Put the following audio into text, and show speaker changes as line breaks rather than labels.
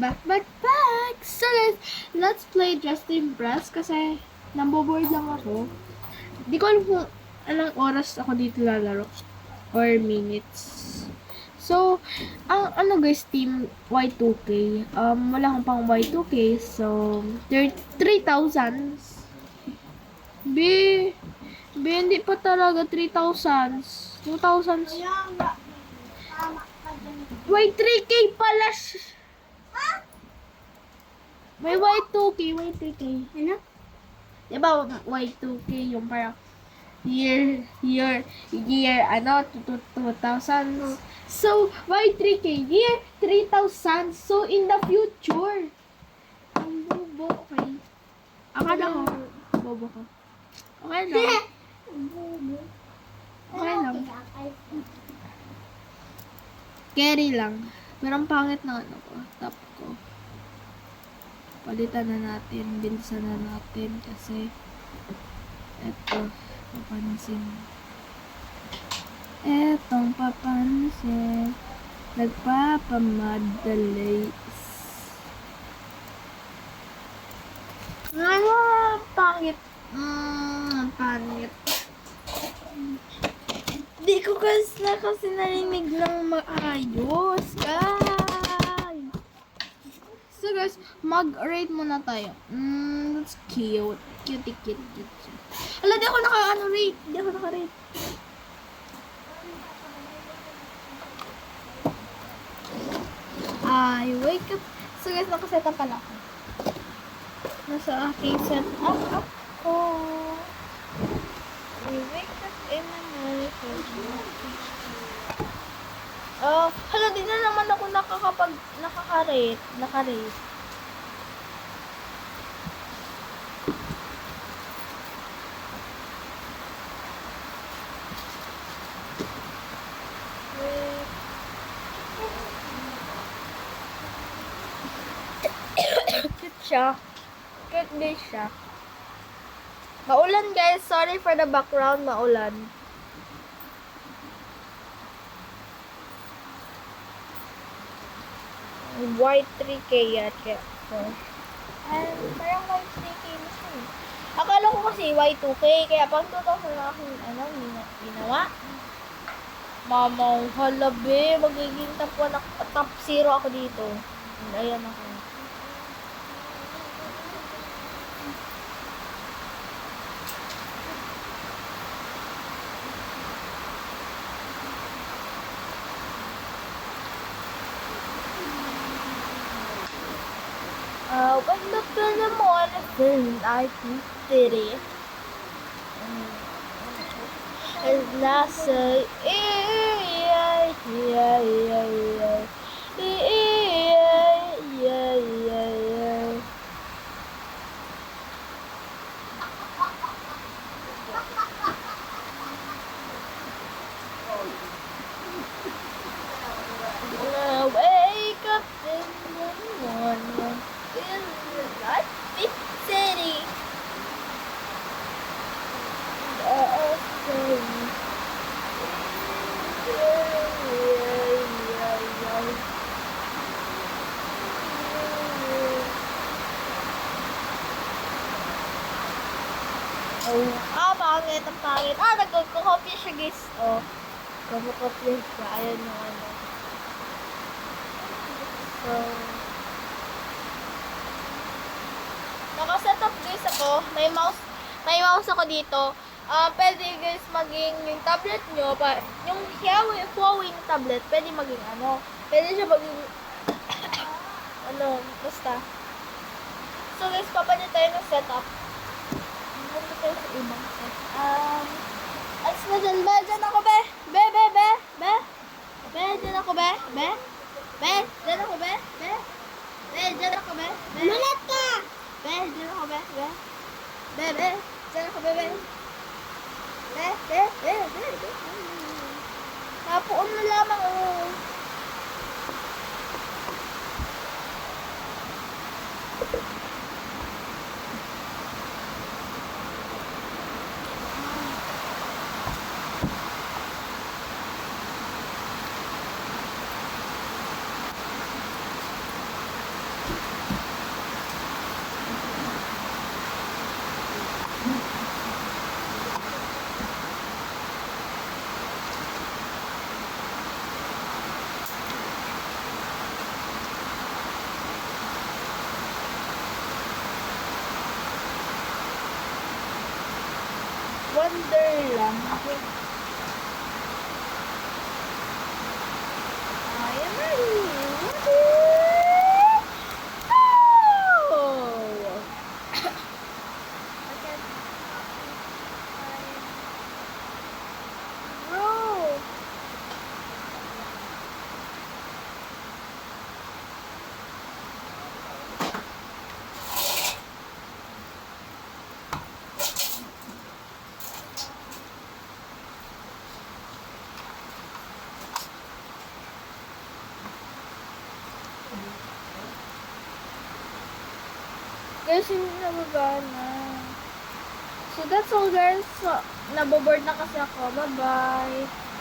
back. So guys, let's play Just to Impress kasi namboboard lang ako. Di ko alam kung anong oras ako dito lalaro or minutes. So, ang ano guys, team Y2K. Wala akong pang Y2K. So, 3,000. B, hindi pa talaga 3,000. 2,000. Y3K pala. May Y2K, Y3K. Ano? Diba Y2K yung parang year, 2000. So, Y3K, year 3,000. So, in the future. Ang bobo, okay. Akala ko, bobo ko. Okay lang. Okay lang. Carry lang. Pero ang pangit na ano ko, top ko. Palitan na natin, bilisan na natin kasi eto, papansin. Etong papansin, nagpapamadali. Ano, pangit. Pangit. Di ko kasi narinig ng maayos, guys. So guys, mag-rate muna tayo. That's cute. Cute. Ala, di ako naka-rate. Di ako naka-rate. I wake up. So guys, nakaset up pala ako. Nasa aking set up ako. I wake up in the morning. Hala, di na naman ako nakaka-rate. Naka-rate. Cute siya. Cute din siya. Maulan guys. Sorry for the background. Maulan. Y3K yata. And parang Y3K na siya. Akala ko kasi Y2K. Kaya pang 2,000 na aking ginawa. Mamaw, halabi. Magiging top 0 ako dito. Ayan ako. Wake up in the morning, feeling like you did it. And I say, yeah. Wake up in the morning, feeling like big city. Pangit, ang pangit. Nagkakopya siya guys. Kumukopya siya. Ayan yung ano. So, nakaset up guys ako. May mouse ako dito. Pwede guys maging yung tablet nyo, yung Huawei na tablet, pwede maging ano. Pwede siya maging basta. So guys, papalit tayo ng setup. Punta tayo sa ibang set. Alis na dyan, be. Dyan ako, be. Be. Dyan ako, be. Dyan ako, be. Dyan ako, be. Malat ka! Be, dyan ako, be. Dyan ako, be. Be. Napuon mo lamang, Wonderland. I am ready. Oh! I can't Bro! Guys, hindi nababa na. So, that's all guys. So, naboboard na kasi ako. Bye-bye.